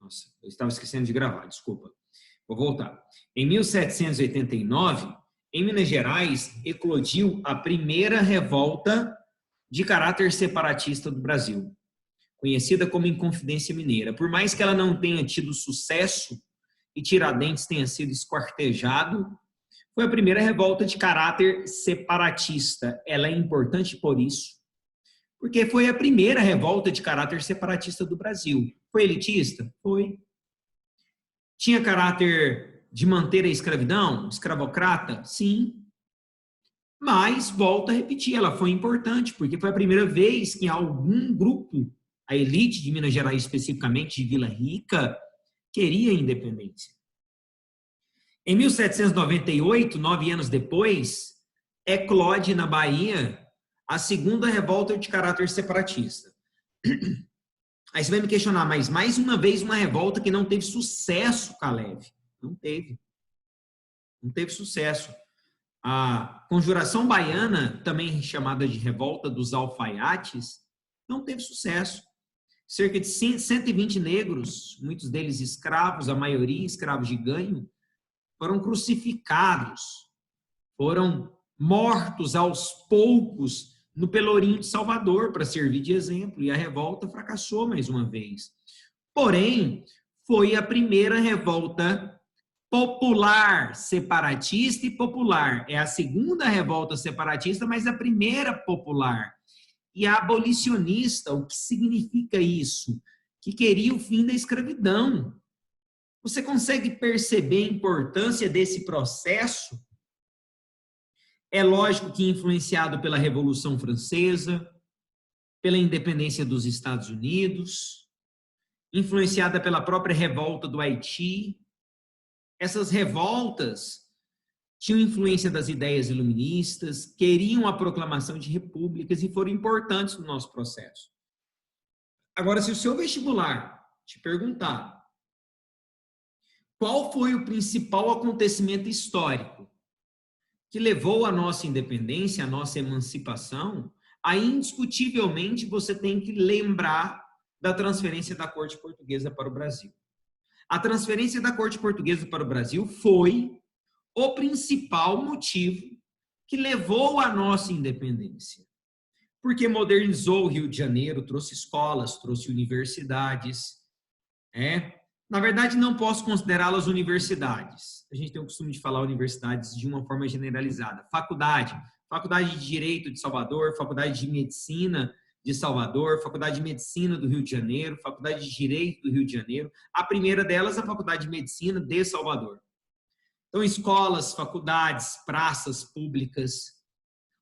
Nossa, eu estava esquecendo de gravar, desculpa. Vou voltar. Em 1789, em Minas Gerais, eclodiu a primeira revolta de caráter separatista do Brasil, conhecida como Inconfidência Mineira. Por mais que ela não tenha tido sucesso e Tiradentes tenha sido esquartejado, foi a primeira revolta de caráter separatista. Ela é importante por isso, porque foi a primeira revolta de caráter separatista do Brasil. Foi elitista? Foi. Tinha caráter de manter a escravidão? Escravocrata? Sim. Mas, volto a repetir, ela foi importante, porque foi a primeira vez que algum grupo, a elite de Minas Gerais, especificamente de Vila Rica, queria a independência. Em 1798, 9 anos depois, eclode na Bahia a segunda revolta de caráter separatista. Aí você vai me questionar, mas mais uma vez uma revolta que não teve sucesso, Caleb. Não teve. Não teve sucesso. A Conjuração Baiana, também chamada de Revolta dos Alfaiates, não teve sucesso. Cerca de 120 negros, muitos deles escravos, a maioria escravos de ganho, foram crucificados, foram mortos aos poucos no Pelourinho de Salvador, para servir de exemplo, e a revolta fracassou mais uma vez. Porém, foi a primeira revolta popular, separatista e popular. É a segunda revolta separatista, mas a primeira popular. E a abolicionista, o que significa isso? Que queria o fim da escravidão. Você consegue perceber a importância desse processo? É lógico que influenciado pela Revolução Francesa, pela independência dos Estados Unidos, influenciada pela própria revolta do Haiti. Essas revoltas tinham influência das ideias iluministas, queriam a proclamação de repúblicas e foram importantes no nosso processo. Agora, se o seu vestibular te perguntar qual foi o principal acontecimento histórico que levou à nossa independência, à nossa emancipação, aí indiscutivelmente você tem que lembrar da transferência da corte portuguesa para o Brasil. A transferência da corte portuguesa para o Brasil foi o principal motivo que levou à nossa independência. Porque modernizou o Rio de Janeiro, trouxe escolas, trouxe universidades. Na verdade, não posso considerá-las universidades. A gente tem o costume de falar universidades de uma forma generalizada. Faculdade de Direito de Salvador, Faculdade de Medicina de Salvador, Faculdade de Medicina do Rio de Janeiro, Faculdade de Direito do Rio de Janeiro. A primeira delas, a Faculdade de Medicina de Salvador. Então, escolas, faculdades, praças públicas.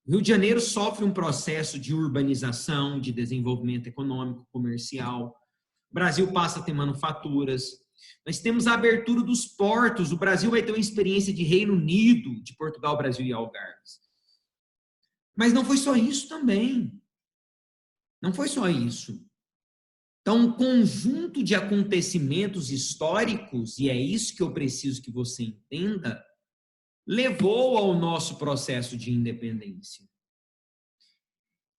O Rio de Janeiro sofre um processo de urbanização, de desenvolvimento econômico, comercial. O Brasil passa a ter manufaturas. Nós temos a abertura dos portos. O Brasil vai ter uma experiência de Reino Unido, de Portugal, Brasil e Algarves. Mas não foi só isso também. Não foi só isso. Então, um conjunto de acontecimentos históricos, e é isso que eu preciso que você entenda, levou ao nosso processo de independência.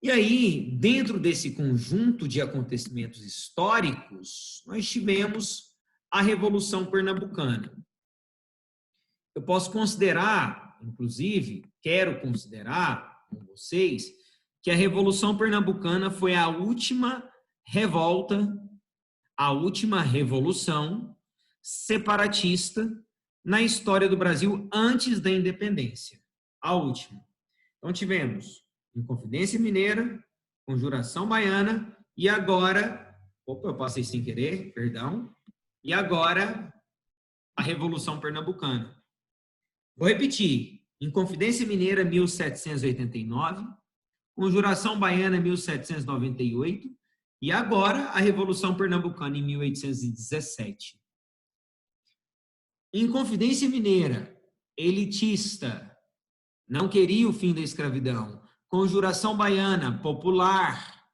E aí, dentro desse conjunto de acontecimentos históricos, nós tivemos a Revolução Pernambucana. Eu posso considerar, inclusive, quero considerar com vocês, que a Revolução Pernambucana foi a última revolta, a última revolução separatista na história do Brasil antes da independência. A última. Então, tivemos Inconfidência Mineira, Conjuração Baiana e agora... Opa, eu passei sem querer, perdão. E agora, a Revolução Pernambucana. Vou repetir. Inconfidência Mineira, 1789. Conjuração Baiana, 1798. E agora, a Revolução Pernambucana, em 1817. Inconfidência Mineira, elitista, não queria o fim da escravidão. Conjuração Baiana, popular,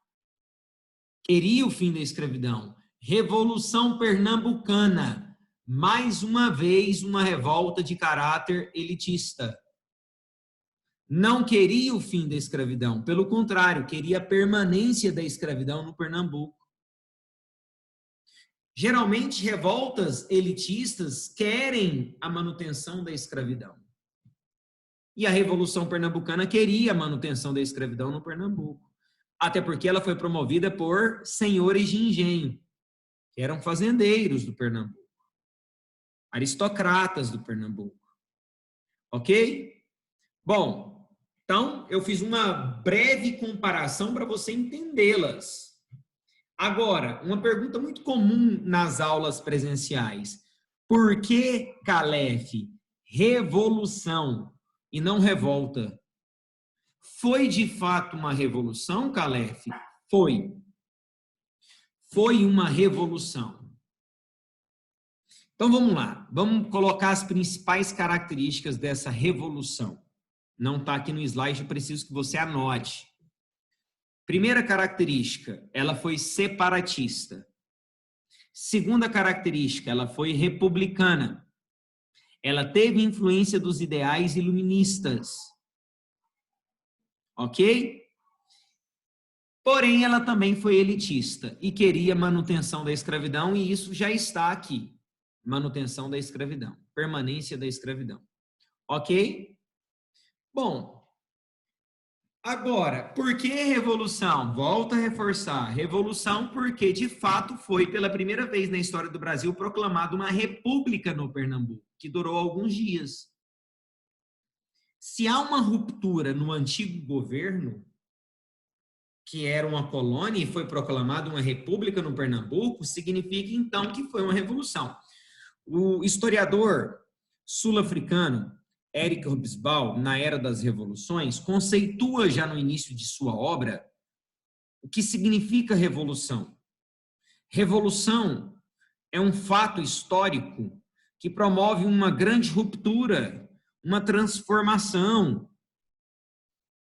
queria o fim da escravidão. Revolução Pernambucana, mais uma vez uma revolta de caráter elitista. Não queria o fim da escravidão, pelo contrário, queria a permanência da escravidão no Pernambuco. Geralmente, revoltas elitistas querem a manutenção da escravidão. E a Revolução Pernambucana queria a manutenção da escravidão no Pernambuco. Até porque ela foi promovida por senhores de engenho, que eram fazendeiros do Pernambuco, aristocratas do Pernambuco. Ok? Bom, então eu fiz uma breve comparação para você entendê-las. Agora, uma pergunta muito comum nas aulas presenciais. Por que, Calef, revolução e não revolta? Foi de fato uma revolução, Calef? Foi. Foi uma revolução. Então vamos lá, vamos colocar as principais características dessa revolução. Não está aqui no slide, eu preciso que você anote. Primeira característica, ela foi separatista. Segunda característica, ela foi republicana. Ela teve influência dos ideais iluministas. Ok? Porém, ela também foi elitista e queria manutenção da escravidão, e isso já está aqui. Manutenção da escravidão, permanência da escravidão. Ok? Bom, agora, por que revolução? Volto a reforçar. Revolução porque, de fato, foi pela primeira vez na história do Brasil proclamada uma república no Pernambuco, que durou alguns dias. Se há uma ruptura no antigo governo, que era uma colônia e foi proclamada uma república no Pernambuco, significa, então, que foi uma revolução. O historiador sul-africano Eric Hobsbawm, na Era das Revoluções, conceitua já no início de sua obra o que significa revolução. Revolução é um fato histórico que promove uma grande ruptura, uma transformação.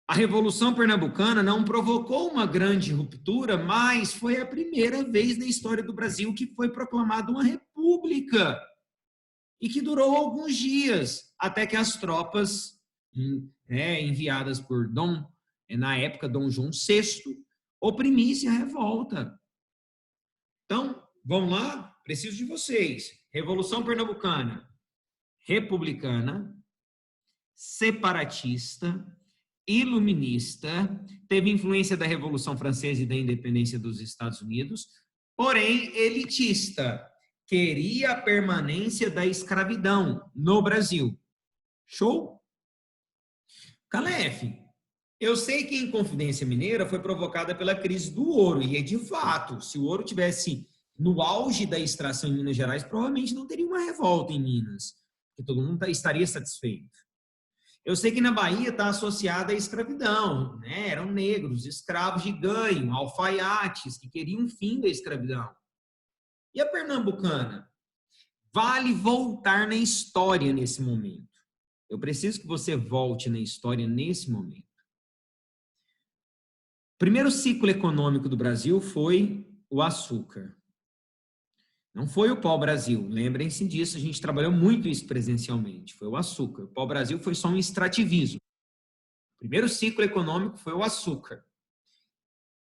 A Revolução Pernambucana não provocou uma grande ruptura, mas foi a primeira vez na história do Brasil que foi proclamada uma república e que durou alguns dias, até que as tropas enviadas por na época, Dom João VI, oprimissem a revolta. Então, vamos lá? Preciso de vocês. Revolução Pernambucana, republicana, separatista, iluminista, teve influência da Revolução Francesa e da independência dos Estados Unidos, porém elitista, queria a permanência da escravidão no Brasil. Show? Calef, eu sei que a Inconfidência Mineira foi provocada pela crise do ouro, e é de fato, se o ouro tivesse no auge da extração em Minas Gerais, provavelmente não teria uma revolta em Minas, porque todo mundo estaria satisfeito. Eu sei que na Bahia está associada à escravidão, né? Eram negros, escravos de ganho, alfaiates, que queriam o fim da escravidão. E a pernambucana? Vale voltar na história nesse momento. Eu preciso que você volte na história nesse momento. O primeiro ciclo econômico do Brasil foi o açúcar. Não foi o pau-brasil, lembrem-se disso, a gente trabalhou muito isso presencialmente, foi o açúcar. O pau-brasil foi só um extrativismo. O primeiro ciclo econômico foi o açúcar.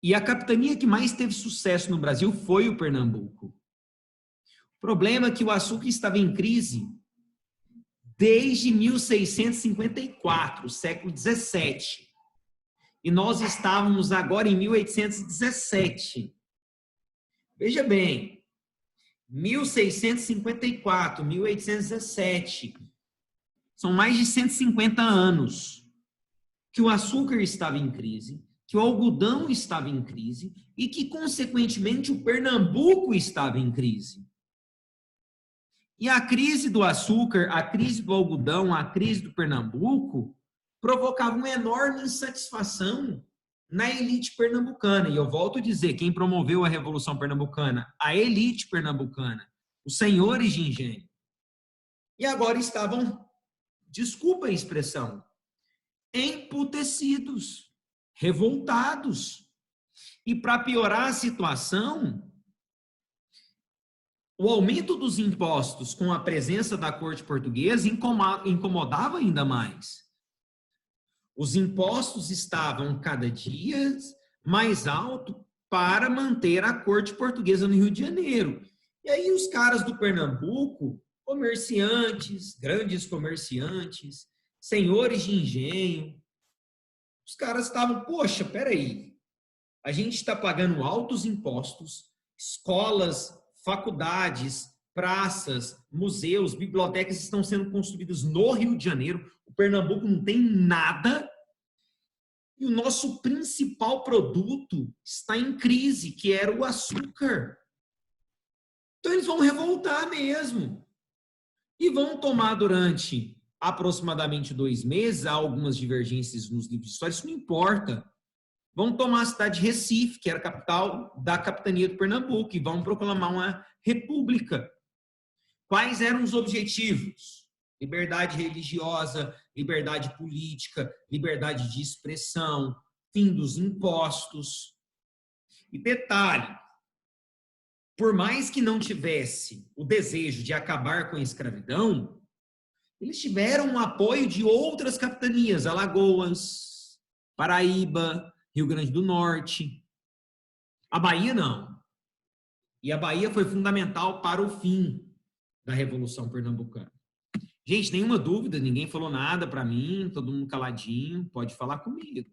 E a capitania que mais teve sucesso no Brasil foi o Pernambuco. O problema é que o açúcar estava em crise desde 1654, século 17. E nós estávamos agora em 1817. Veja bem, 1654, 1817, são mais de 150 anos que o açúcar estava em crise, que o algodão estava em crise e que, consequentemente, o Pernambuco estava em crise. E a crise do açúcar, a crise do algodão, a crise do Pernambuco provocava uma enorme insatisfação na elite pernambucana. E eu volto a dizer, quem promoveu a Revolução Pernambucana? A elite pernambucana, os senhores de engenho. E agora estavam, desculpa a expressão, emputecidos, revoltados. E para piorar a situação, o aumento dos impostos com a presença da corte portuguesa incomodava ainda mais. Os impostos estavam cada dia mais altos para manter a corte portuguesa no Rio de Janeiro. E aí os caras do Pernambuco, comerciantes, grandes comerciantes, senhores de engenho, os caras estavam, poxa, peraí, a gente está pagando altos impostos, escolas, faculdades, praças, museus, bibliotecas estão sendo construídas no Rio de Janeiro, o Pernambuco não tem nada, e o nosso principal produto está em crise, que era o açúcar. Então eles vão revoltar mesmo. E vão tomar durante aproximadamente 2 meses, há algumas divergências nos livros de história, isso não importa. Vão tomar a cidade de Recife, que era a capital da capitania do Pernambuco, e vão proclamar uma república. Quais eram os objetivos? Liberdade religiosa, liberdade política, liberdade de expressão, fim dos impostos. E detalhe, por mais que não tivesse o desejo de acabar com a escravidão, eles tiveram o apoio de outras capitanias, Alagoas, Paraíba, Rio Grande do Norte. A Bahia não. E a Bahia foi fundamental para o fim da Revolução Pernambucana. Gente, nenhuma dúvida, ninguém falou nada para mim, todo mundo caladinho, pode falar comigo,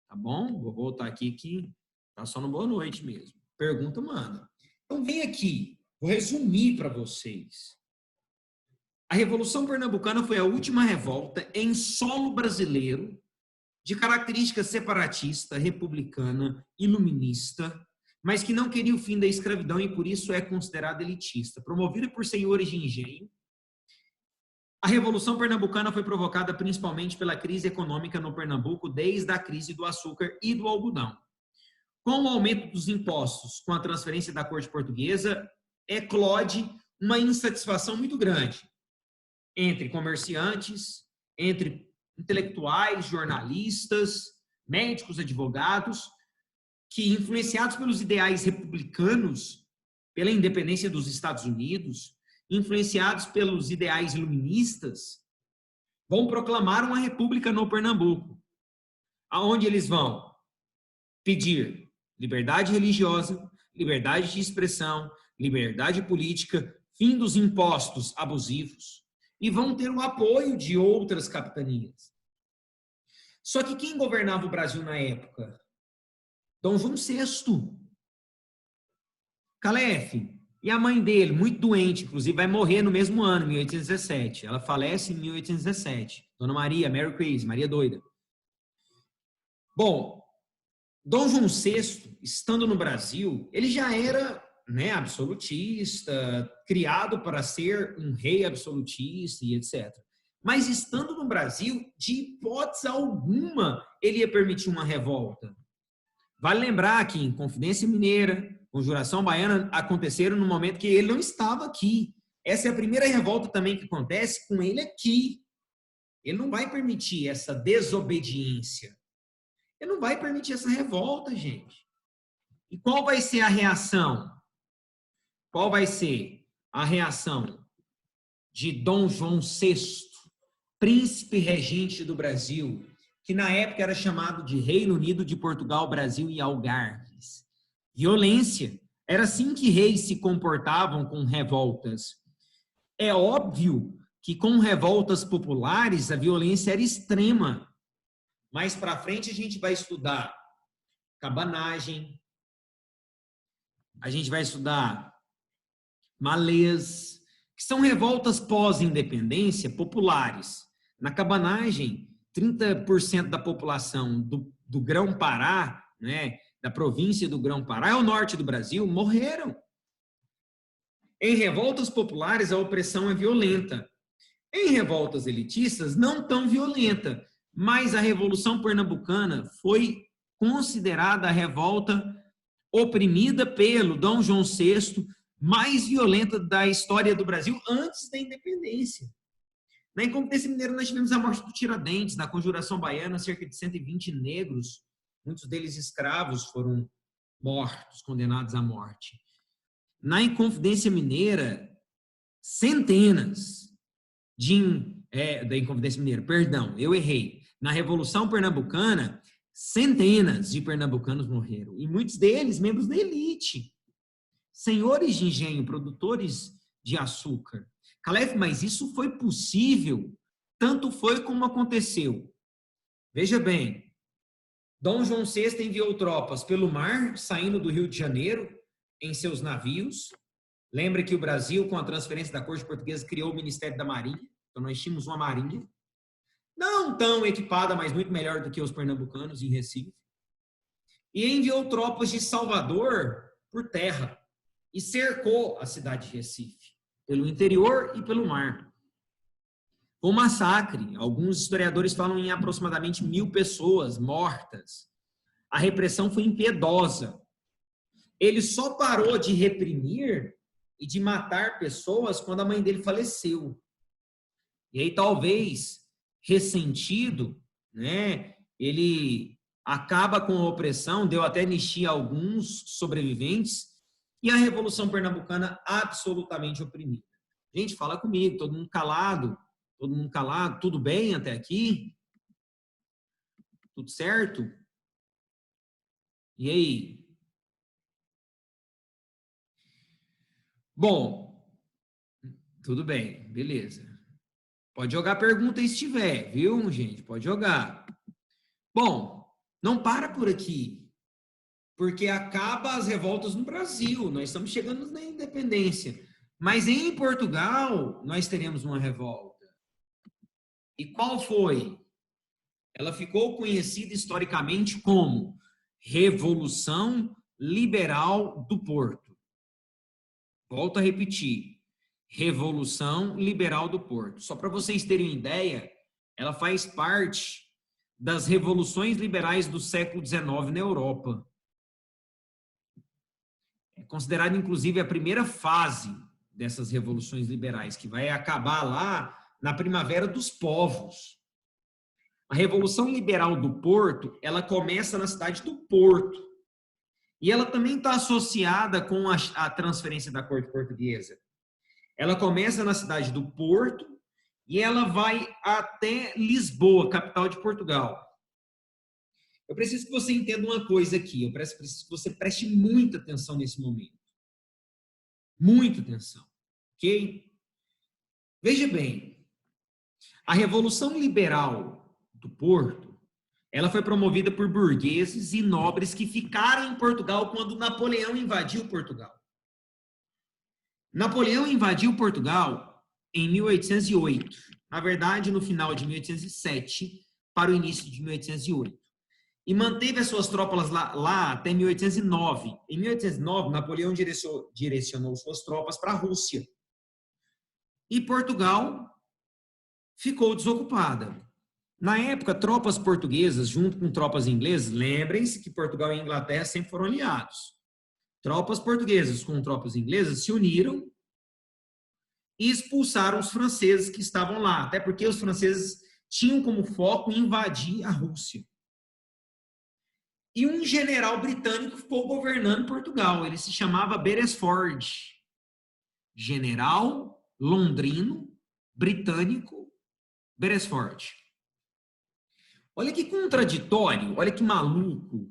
tá bom? Vou voltar aqui que tá só no boa noite mesmo. Pergunta, manda. Então vem aqui, vou resumir para vocês. A Revolução Pernambucana foi a última revolta em solo brasileiro de característica separatista, republicana, iluminista, mas que não queria o fim da escravidão e por isso é considerada elitista. Promovida por senhores de engenho, a Revolução Pernambucana foi provocada principalmente pela crise econômica no Pernambuco desde a crise do açúcar e do algodão. Com o aumento dos impostos, com a transferência da corte portuguesa, eclode uma insatisfação muito grande entre comerciantes, entre intelectuais, jornalistas, médicos, advogados, que, influenciados pelos ideais republicanos, pela independência dos Estados Unidos, influenciados pelos ideais iluministas, vão proclamar uma república no Pernambuco, aonde eles vão pedir liberdade religiosa, liberdade de expressão, liberdade política, fim dos impostos abusivos, e vão ter o apoio de outras capitanias. Só que quem governava o Brasil na época? Dom João VI. Calef. E a mãe dele, muito doente, inclusive vai morrer no mesmo ano, 1817. Ela falece em 1817. Dona Maria, Mary Crazy, Maria Doida. Bom, Dom João VI, estando no Brasil, ele já era, né, absolutista, criado para ser um rei absolutista e etc. Mas estando no Brasil, de hipótese alguma, ele ia permitir uma revolta. Vale lembrar que em Confidência Mineira, Conjuração Baiana aconteceram no momento que ele não estava aqui. Essa é a primeira revolta também que acontece com ele aqui. Ele não vai permitir essa desobediência. Ele não vai permitir essa revolta, gente. E qual vai ser a reação? Qual vai ser a reação de Dom João VI, príncipe regente do Brasil, que na época era chamado de Reino Unido de Portugal, Brasil e Algarves? Violência. Era assim que reis se comportavam com revoltas. É óbvio que com revoltas populares a violência era extrema. Mais para frente a gente vai estudar cabanagem, a gente vai estudar malês, que são revoltas pós-independência populares. Na cabanagem, 30% da população do Grão-Pará, né, da província do Grão-Pará, é o norte do Brasil, morreram. Em revoltas populares, a opressão é violenta. Em revoltas elitistas, não tão violenta, mas a Revolução Pernambucana foi considerada a revolta oprimida pelo Dom João VI, mais violenta da história do Brasil antes da independência. Na Inconfidência Mineira, nós tivemos a morte do Tiradentes, na Conjuração Baiana, cerca de 120 negros, muitos deles escravos, foram mortos, condenados à morte. Na Inconfidência Mineira, centenas da Inconfidência Mineira, perdão, eu errei. Na Revolução Pernambucana, centenas de pernambucanos morreram, e muitos deles membros da elite. senhores de engenho, produtores de açúcar. Calef, mas isso foi possível, tanto foi como aconteceu. Veja bem, Dom João VI enviou tropas pelo mar, saindo do Rio de Janeiro, em seus navios. Lembra que o Brasil, com a transferência da corte portuguesa, criou o Ministério da Marinha. Então, nós tínhamos uma marinha, não tão equipada, mas muito melhor do que os pernambucanos em Recife. E enviou tropas de Salvador por terra e cercou a cidade de Recife, pelo interior e pelo mar. Foi um massacre. Alguns historiadores falam em aproximadamente 1.000 pessoas mortas. A repressão foi impiedosa. Ele só parou de reprimir e de matar pessoas quando a mãe dele faleceu. E aí, talvez, ressentido, né, ele acaba com a opressão, deu até anistia a alguns sobreviventes, e a Revolução Pernambucana absolutamente oprimida. Gente, fala comigo, todo mundo calado, tudo bem até aqui? Tudo certo? E aí? Bom, tudo bem, beleza. Pode jogar pergunta se tiver, viu, gente? Pode jogar. Bom, não para por aqui, porque acaba as revoltas no Brasil. Nós estamos chegando na independência. Mas em Portugal, nós teremos uma revolta. E qual foi? Ela ficou conhecida historicamente como Revolução Liberal do Porto. Volto a repetir. Revolução Liberal do Porto. Só para vocês terem uma ideia, ela faz parte das revoluções liberais do século XIX na Europa. É considerada, inclusive, a primeira fase dessas revoluções liberais, que vai acabar lá na Primavera dos Povos. A Revolução Liberal do Porto, ela começa na cidade do Porto. E ela também está associada com a transferência da corte portuguesa. Ela começa na cidade do Porto e ela vai até Lisboa, capital de Portugal. Eu preciso que você entenda uma coisa aqui. Eu preciso que você preste muita atenção nesse momento. Muita atenção. Ok? Veja bem. A Revolução Liberal do Porto, ela foi promovida por burgueses e nobres que ficaram em Portugal quando Napoleão invadiu Portugal. Napoleão invadiu Portugal em 1808, na verdade, no final de 1807 para o início de 1808, e manteve as suas tropas lá até 1809. Em 1809, Napoleão direcionou suas tropas para a Rússia, e Portugal ficou desocupada. Na época, tropas portuguesas, junto com tropas inglesas, lembrem-se que Portugal e Inglaterra sempre foram aliados. Tropas portuguesas com tropas inglesas se uniram e expulsaram os franceses que estavam lá, até porque os franceses tinham como foco invadir a Rússia. E um general britânico ficou governando Portugal, ele se chamava Beresford. General londrino, britânico, Beresford. Olha que contraditório, olha que maluco.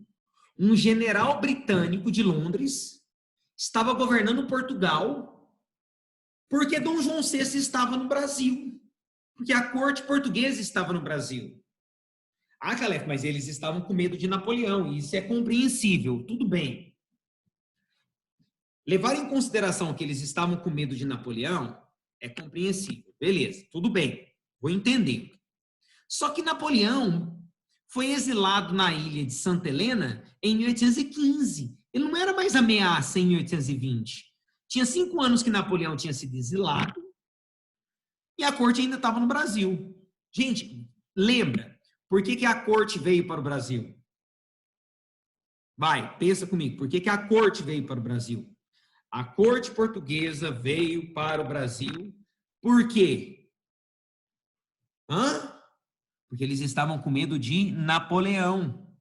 Um general britânico de Londres estava governando Portugal porque Dom João VI estava no Brasil. Porque a corte portuguesa estava no Brasil. Ah, Calef, mas eles estavam com medo de Napoleão, e isso é compreensível, tudo bem. Levar em consideração que eles estavam com medo de Napoleão é compreensível. Beleza, tudo bem, vou entender. Só que Napoleão foi exilado na ilha de Santa Helena em 1815. Ele não era mais ameaça em 1820. Tinha 5 anos que Napoleão tinha sido exilado e a corte ainda estava no Brasil. Gente, lembra, por que a corte veio para o Brasil? Vai, pensa comigo, por que a corte veio para o Brasil? A corte portuguesa veio para o Brasil por quê? Porque eles estavam com medo de Napoleão.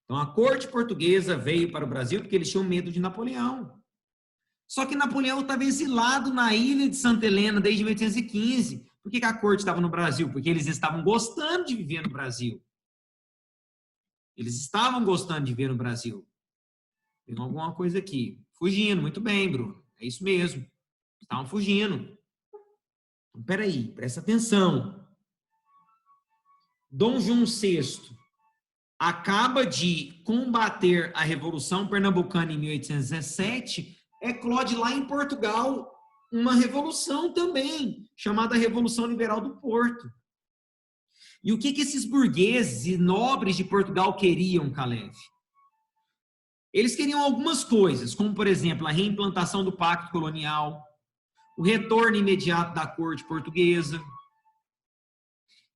Então, a corte portuguesa veio para o Brasil porque eles tinham medo de Napoleão. Só que Napoleão estava exilado na ilha de Santa Helena desde 1815. Por que a corte estava no Brasil? Porque eles estavam gostando de viver no Brasil. Eles estavam gostando de viver no Brasil. Tem alguma coisa aqui. Fugindo, muito bem, Bruno. É isso mesmo. Estavam fugindo. Então, peraí, presta atenção. Dom João VI acaba de combater a Revolução Pernambucana em 1817, eclode lá em Portugal uma revolução também, chamada Revolução Liberal do Porto. E o que esses burgueses e nobres de Portugal queriam, Caleb? Eles queriam algumas coisas, como, por exemplo, a reimplantação do Pacto Colonial, o retorno imediato da corte portuguesa.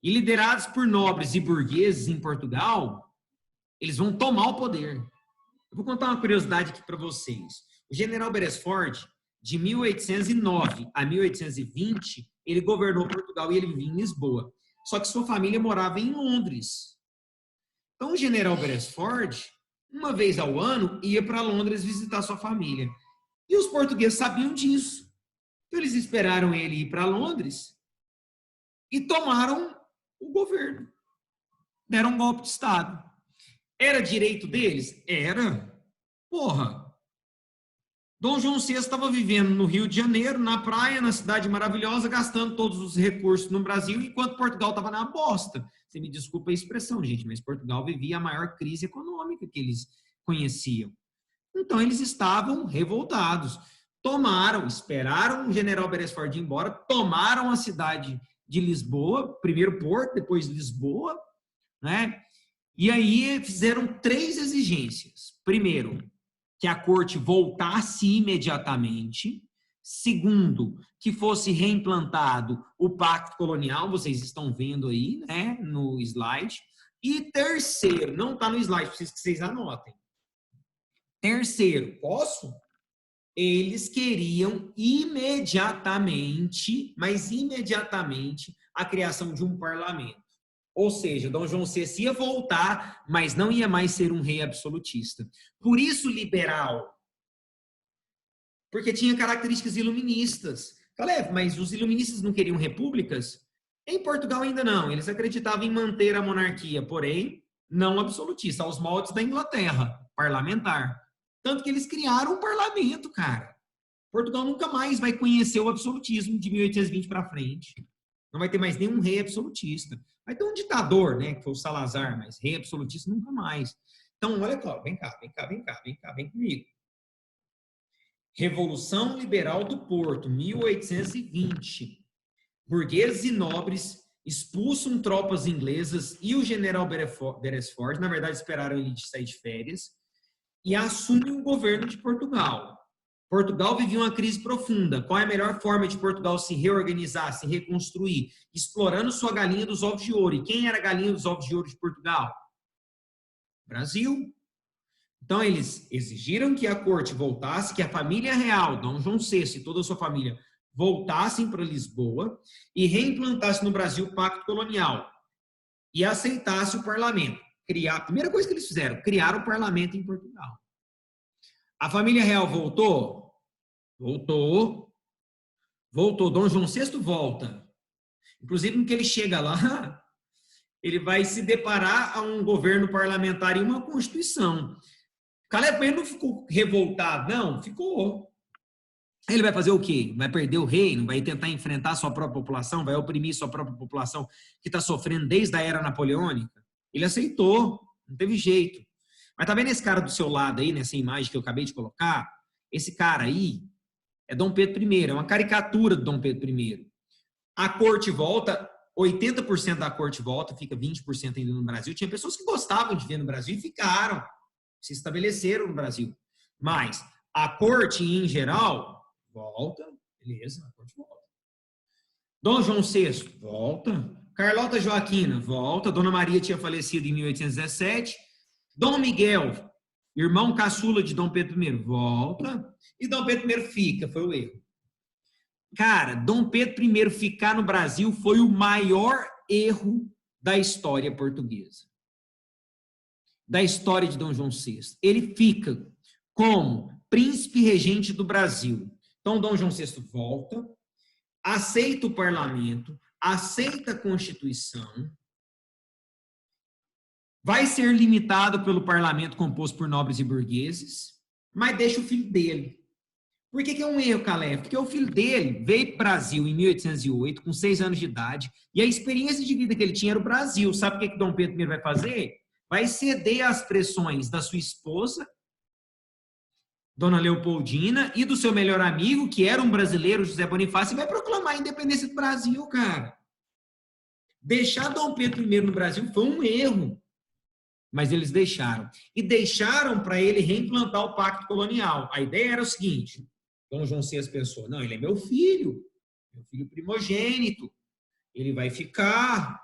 E liderados por nobres e burgueses em Portugal, eles vão tomar o poder. Eu vou contar uma curiosidade aqui para vocês. O general Beresford, de 1809 a 1820, ele governou Portugal e ele vivia em Lisboa. Só que sua família morava em Londres. Então, o general Beresford, uma vez ao ano, ia para Londres visitar sua família. E os portugueses sabiam disso. Então, eles esperaram ele ir para Londres e tomaram o governo. Deram um golpe de Estado. Era direito deles? Era. Porra. Dom João VI estava vivendo no Rio de Janeiro, na praia, na cidade maravilhosa, gastando todos os recursos no Brasil, enquanto Portugal estava na bosta. Você me desculpa a expressão, gente, mas Portugal vivia a maior crise econômica que eles conheciam. Então, eles estavam revoltados. Esperaram o general Beresford ir embora, tomaram a cidade de Lisboa, primeiro Porto, depois Lisboa, né? E aí fizeram 3 exigências. Primeiro, que a corte voltasse imediatamente. Segundo, que fosse reimplantado o Pacto Colonial, vocês estão vendo aí, né, no slide. E terceiro, não está no slide, preciso que vocês anotem. Terceiro, posso? Eles queriam imediatamente, mas imediatamente, a criação de um parlamento. Ou seja, Dom João VI ia voltar, mas não ia mais ser um rei absolutista. Por isso, liberal. Porque tinha características iluministas. Caleb, mas os iluministas não queriam repúblicas? Em Portugal ainda não. Eles acreditavam em manter a monarquia, porém, não absolutista, aos moldes da Inglaterra, parlamentar. Tanto que eles criaram um parlamento, cara. Portugal nunca mais vai conhecer o absolutismo de 1820 para frente. Não vai ter mais nenhum rei absolutista. Vai ter um ditador, né, que foi o Salazar, mas rei absolutista nunca mais. Então, olha só, vem cá, vem comigo. Revolução Liberal do Porto, 1820. Burgueses e nobres expulsam tropas inglesas e o general Beresford, na verdade, esperaram ele sair de férias, e assumem o governo de Portugal. Portugal vivia uma crise profunda. Qual é a melhor forma de Portugal se reorganizar, se reconstruir? Explorando sua galinha dos ovos de ouro. E quem era a galinha dos ovos de ouro de Portugal? Brasil. Então, eles exigiram que a corte voltasse, que a família real, Dom João VI e toda a sua família, voltassem para Lisboa e reimplantasse no Brasil o Pacto Colonial e aceitasse o parlamento. A primeira coisa que eles fizeram, criar o parlamento em Portugal. A família real voltou? Voltou. Dom João VI volta. Inclusive, no que ele chega lá, ele vai se deparar a um governo parlamentar e uma constituição. Caleb não ficou revoltado, não? Ficou. Ele vai fazer o quê? Vai perder o reino? Vai tentar enfrentar sua própria população? Vai oprimir sua própria população que está sofrendo desde a era napoleônica? Ele aceitou, não teve jeito. Mas tá vendo esse cara do seu lado aí, nessa imagem que eu acabei de colocar? Esse cara aí é Dom Pedro I, é uma caricatura de Dom Pedro I. A corte volta, 80% da corte volta, fica 20% ainda no Brasil. Tinha pessoas que gostavam de ver no Brasil e ficaram, se estabeleceram no Brasil. Mas a corte, em geral, volta, beleza, a corte volta. Dom João VI, volta. Carlota Joaquina, volta. Dona Maria tinha falecido em 1817. Dom Miguel, irmão caçula de Dom Pedro I, volta. E Dom Pedro I fica, foi o erro. Cara, Dom Pedro I ficar no Brasil foi o maior erro da história portuguesa. Da história de Dom João VI. Ele fica como príncipe regente do Brasil. Então, Dom João VI volta, aceita o parlamento, aceita a Constituição, vai ser limitado pelo parlamento composto por nobres e burgueses, mas deixa o filho dele. Por que é um erro, Caleb? Porque o filho dele veio para o Brasil em 1808, com 6 anos de idade, e a experiência de vida que ele tinha era o Brasil. Sabe o que Dom Pedro I vai fazer? Vai ceder às pressões da sua esposa, Dona Leopoldina, e do seu melhor amigo, que era um brasileiro, José Bonifácio, e vai proclamar a independência do Brasil, cara. Deixar Dom Pedro I no Brasil foi um erro, mas eles deixaram. E deixaram para ele reimplantar o pacto colonial. A ideia era o seguinte: Dom João VI pensou, não, ele é meu filho primogênito, ele vai ficar,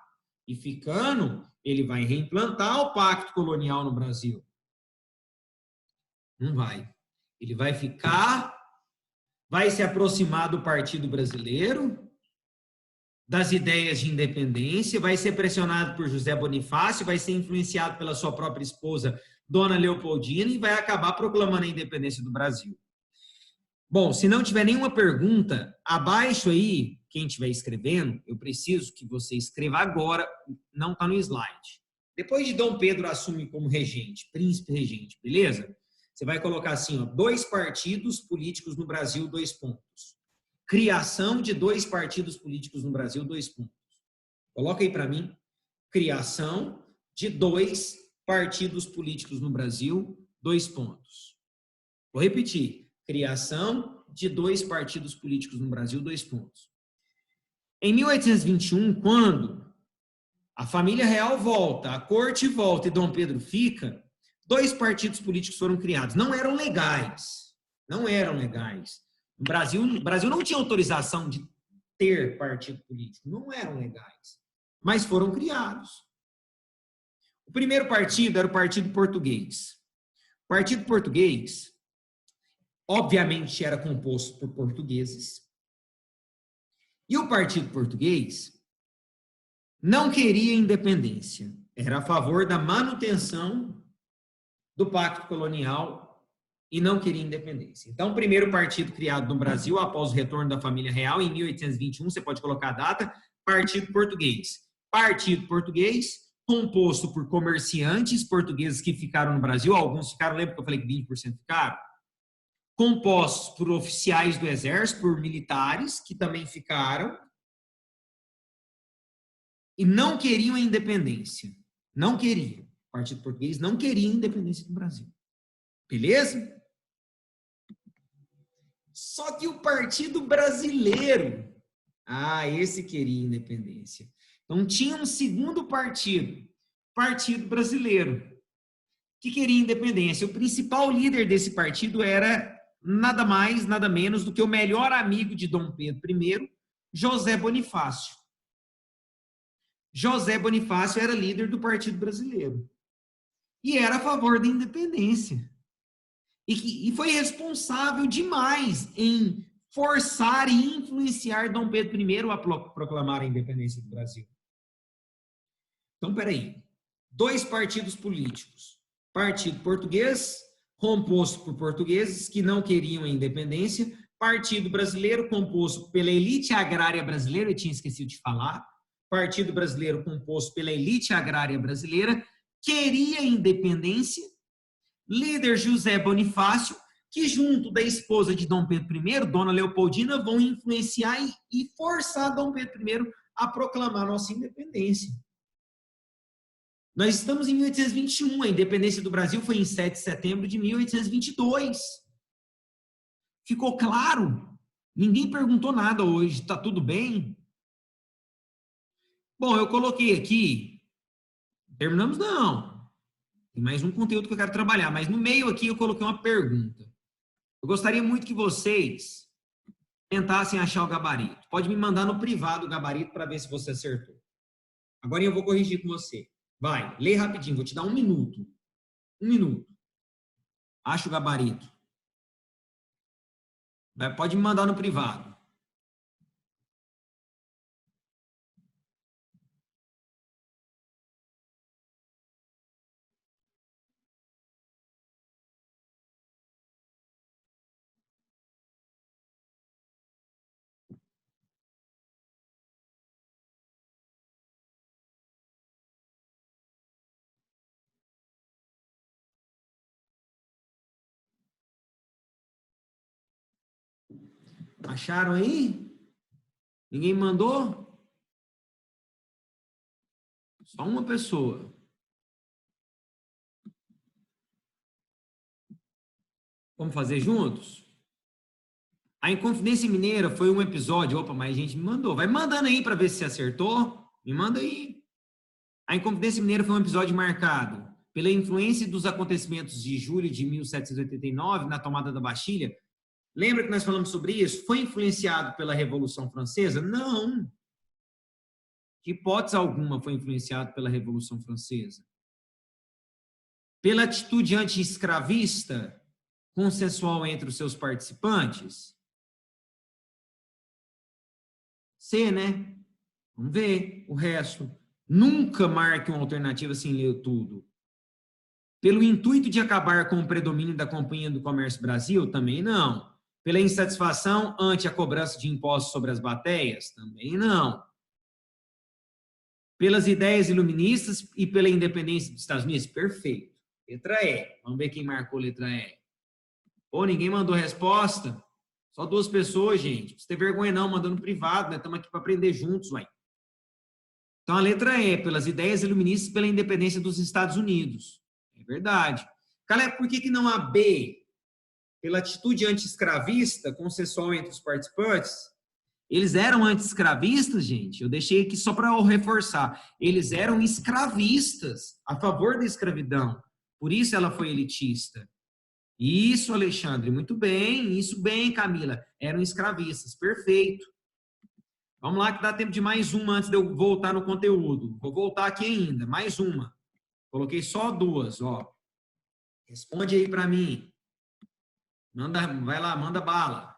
e ficando, ele vai reimplantar o pacto colonial no Brasil. Não vai. Ele vai ficar, vai se aproximar do Partido Brasileiro, das ideias de independência, vai ser pressionado por José Bonifácio, vai ser influenciado pela sua própria esposa, Dona Leopoldina, e vai acabar proclamando a independência do Brasil. Bom, se não tiver nenhuma pergunta, abaixo aí, quem estiver escrevendo, eu preciso que você escreva agora, não está no slide. Depois de Dom Pedro assumir como regente, príncipe regente, beleza? Você vai colocar assim, ó, 2 partidos políticos no Brasil, 2 pontos. Criação de 2 partidos políticos no Brasil, 2 pontos. Coloca aí para mim. Criação de 2 partidos políticos no Brasil, 2 pontos. Vou repetir. Criação de 2 partidos políticos no Brasil, 2 pontos. Em 1821, quando a família real volta, a corte volta e Dom Pedro fica, 2 partidos políticos foram criados. Não eram legais. Não eram legais. O Brasil não tinha autorização de ter partido político. Não eram legais. Mas foram criados. O primeiro partido era o Partido Português. O Partido Português, obviamente, era composto por portugueses. E o Partido Português não queria independência. Era a favor da manutenção do pacto colonial e não queria independência. Então, o primeiro partido criado no Brasil, após o retorno da família real, em 1821, você pode colocar a data, Partido Português. Partido Português, composto por comerciantes portugueses que ficaram no Brasil, alguns ficaram, lembra que eu falei que 20% ficaram? Compostos por oficiais do Exército, por militares, que também ficaram, e não queriam a independência. Não queriam. O Partido Português não queria a independência do Brasil. Beleza? Só que o Partido Brasileiro, esse queria independência. Então, tinha um segundo partido, Partido Brasileiro, que queria independência. O principal líder desse partido era nada mais, nada menos do que o melhor amigo de Dom Pedro I, José Bonifácio. José Bonifácio era líder do Partido Brasileiro e era a favor da independência. E foi responsável demais em forçar e influenciar Dom Pedro I a proclamar a independência do Brasil. Então, peraí. 2 partidos políticos. Partido Português, composto por portugueses que não queriam a independência. Partido Brasileiro, composto pela elite agrária brasileira, eu tinha esquecido de falar. Partido Brasileiro, composto pela elite agrária brasileira, queria independência. Líder José Bonifácio, que junto da esposa de Dom Pedro I, Dona Leopoldina, vão influenciar e forçar Dom Pedro I a proclamar nossa independência. Nós estamos em 1821, a independência do Brasil foi em 7 de setembro de 1822. Ficou claro? Ninguém perguntou nada hoje, está tudo bem? Bom, eu coloquei aqui, terminamos não. Tem mais um conteúdo que eu quero trabalhar, mas no meio aqui eu coloquei uma pergunta. Eu gostaria muito que vocês tentassem achar o gabarito. Pode me mandar no privado o gabarito para ver se você acertou. Agora eu vou corrigir com você. Vai, lê rapidinho, vou te dar 1 minuto. 1 minuto. Acha o gabarito. Pode me mandar no privado. Acharam aí? Ninguém mandou? Só uma pessoa. Vamos fazer juntos? A Inconfidência Mineira foi um episódio. Opa, mas a gente me mandou. Vai mandando aí para ver se acertou. Me manda aí. A Inconfidência Mineira foi um episódio marcado pela influência dos acontecimentos de julho de 1789 na tomada da Bastilha. Lembra que nós falamos sobre isso? Foi influenciado pela Revolução Francesa? Não. De hipótese alguma foi influenciado pela Revolução Francesa. Pela atitude anti-escravista consensual entre os seus participantes? C, né? Vamos ver o resto. Nunca marque uma alternativa sem ler tudo. Pelo intuito de acabar com o predomínio da Companhia do Comércio Brasil? Também não. Pela insatisfação ante a cobrança de impostos sobre as bateias? Também não. Pelas ideias iluministas e pela independência dos Estados Unidos? Perfeito. Letra E. Vamos ver quem marcou letra E. Pô, ninguém mandou resposta? Só 2 pessoas, gente. Não precisa ter vergonha não, mandando privado, né? Estamos aqui para aprender juntos, ué. Então, a letra E, pelas ideias iluministas e pela independência dos Estados Unidos. É verdade. Caleb, por que não a B? Pela atitude anti-escravista, consensual entre os participantes? Eles eram anti-escravistas, gente. Eu deixei aqui só para reforçar. Eles eram escravistas, a favor da escravidão. Por isso ela foi elitista. Isso, Alexandre, muito bem. Isso bem, Camila. Eram escravistas, perfeito. Vamos lá que dá tempo de mais uma antes de eu voltar no conteúdo. Vou voltar aqui ainda, mais uma. Coloquei só 2, ó. Responde aí para mim. Manda, vai lá, manda bala.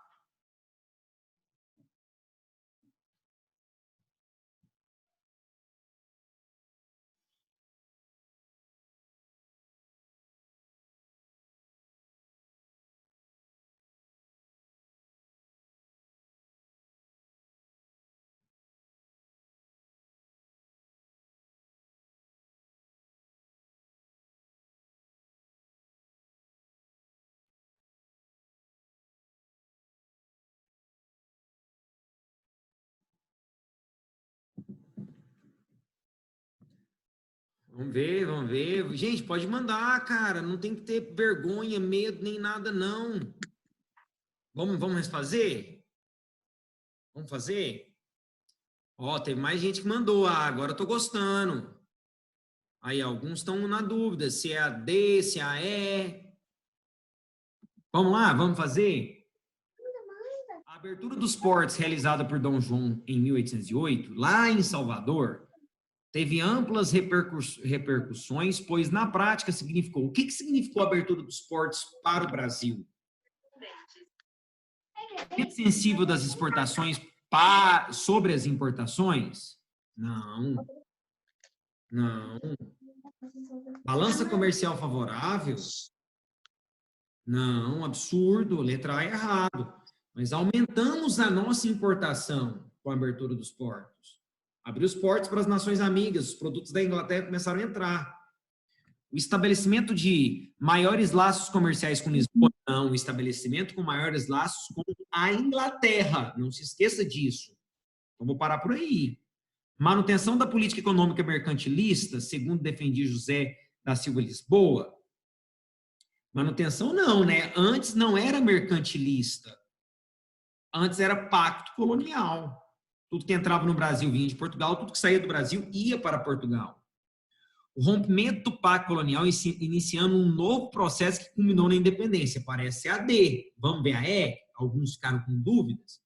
Vamos ver, vamos ver. Gente, pode mandar, cara. Não tem que ter vergonha, medo, nem nada, não. Vamos fazer? Vamos fazer? Ó, teve mais gente que mandou. Ah, agora eu tô gostando. Aí, alguns estão na dúvida se é a D, se é a E. Vamos lá, vamos fazer? A abertura dos portos realizada por Dom João em 1808, lá em Salvador, teve amplas repercussões, pois na prática significou. O que significou a abertura dos portos para o Brasil? É sensível das exportações sobre as importações? Não. Não. Balança comercial favorável? Não, absurdo, letra A é errado. Mas aumentamos a nossa importação com a abertura dos portos. Abriu os portos para as nações amigas, os produtos da Inglaterra começaram a entrar. O estabelecimento de maiores laços comerciais com Lisboa, não. O estabelecimento com maiores laços com a Inglaterra. Não se esqueça disso. Então, vou parar por aí. Manutenção da política econômica mercantilista, segundo defendia José da Silva Lisboa. Manutenção não, né? Antes não era mercantilista. Antes era pacto colonial. Tudo que entrava no Brasil vinha de Portugal, tudo que saía do Brasil ia para Portugal. O rompimento do pacto colonial iniciando um novo processo que culminou na independência. Parece ser a D. Vamos ver a E? Alguns ficaram com dúvidas.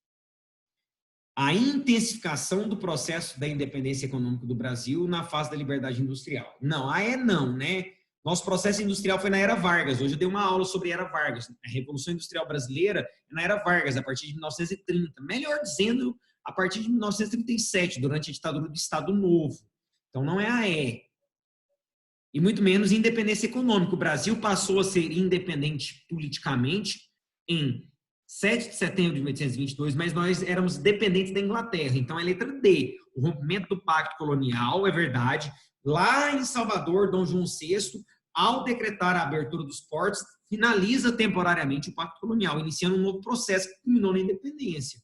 A intensificação do processo da independência econômica do Brasil na fase da liberdade industrial. Não, a E não, né? Nosso processo industrial foi na Era Vargas. Hoje eu dei uma aula sobre a Era Vargas. A Revolução Industrial Brasileira é na Era Vargas, a partir de 1930. Melhor dizendo, a partir de 1937, durante a ditadura do Estado Novo. Então, não é a E. E muito menos independência econômica. O Brasil passou a ser independente politicamente em 7 de setembro de 1822, mas nós éramos dependentes da Inglaterra. Então, é a letra D. O rompimento do pacto colonial, é verdade. Lá em Salvador, Dom João VI ao decretar a abertura dos portos, finaliza temporariamente o Pacto Colonial, iniciando um novo processo que culminou na independência.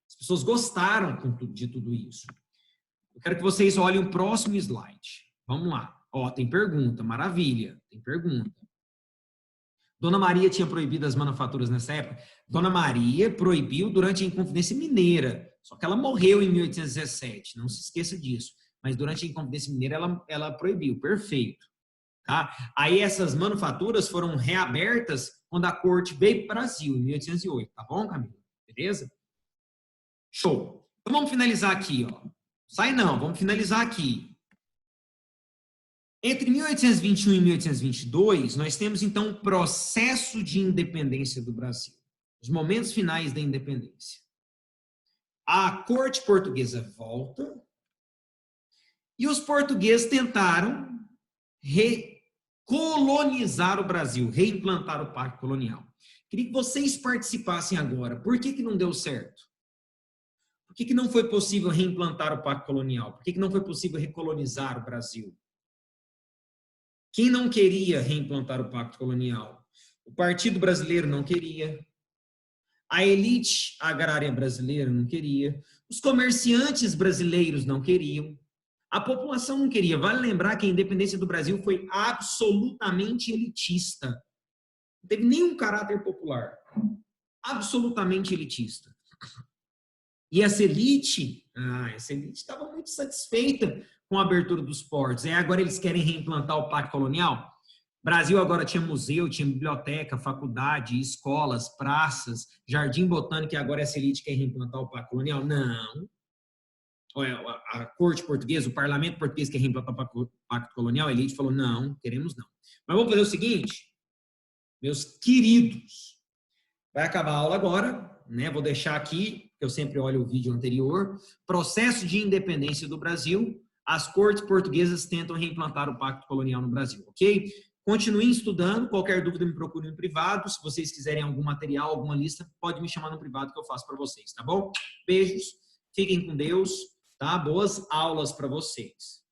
As pessoas gostaram de tudo isso. Eu quero que vocês olhem o próximo slide. Vamos lá. Ó, tem pergunta, maravilha, tem pergunta. Dona Maria tinha proibido as manufaturas nessa época? Dona Maria proibiu durante a Inconfidência Mineira, só que ela morreu em 1817, não se esqueça disso. Mas durante a Inconfidência Mineira ela proibiu, perfeito. Tá? Aí essas manufaturas foram reabertas quando a corte veio para o Brasil, em 1808, tá bom, Camila? Beleza? Show. Então vamos finalizar aqui, ó. Sai não, vamos finalizar aqui. Entre 1821 e 1822, nós temos, então, o processo de independência do Brasil. Os momentos finais da independência. A corte portuguesa volta e os portugueses tentaram recolonizar o Brasil, reimplantar o Pacto Colonial. Queria que vocês participassem agora. Por que não deu certo? Por que não foi possível reimplantar o Pacto Colonial? Por que não foi possível recolonizar o Brasil? Quem não queria reimplantar o Pacto Colonial? O Partido Brasileiro não queria. A elite agrária brasileira não queria. Os comerciantes brasileiros não queriam. A população não queria. Vale lembrar que a independência do Brasil foi absolutamente elitista. Não teve nenhum caráter popular. Absolutamente elitista. E essa elite estava muito satisfeita com a abertura dos portos. Agora eles querem reimplantar o Pacto Colonial. O Brasil agora tinha museu, tinha biblioteca, faculdade, escolas, praças, jardim botânico, e agora essa elite quer reimplantar o Pacto Colonial? Não. A corte portuguesa, o parlamento português quer reimplantar o Pacto Colonial, a elite falou, não, queremos não. Mas vamos fazer o seguinte, meus queridos, vai acabar a aula agora, né? Vou deixar aqui, eu sempre olho o vídeo anterior, processo de independência do Brasil, as cortes portuguesas tentam reimplantar o Pacto Colonial no Brasil, ok? Continuem estudando, qualquer dúvida me procure no privado, se vocês quiserem algum material, alguma lista, pode me chamar no privado que eu faço para vocês, tá bom? Beijos, fiquem com Deus, tá? Boas aulas para vocês.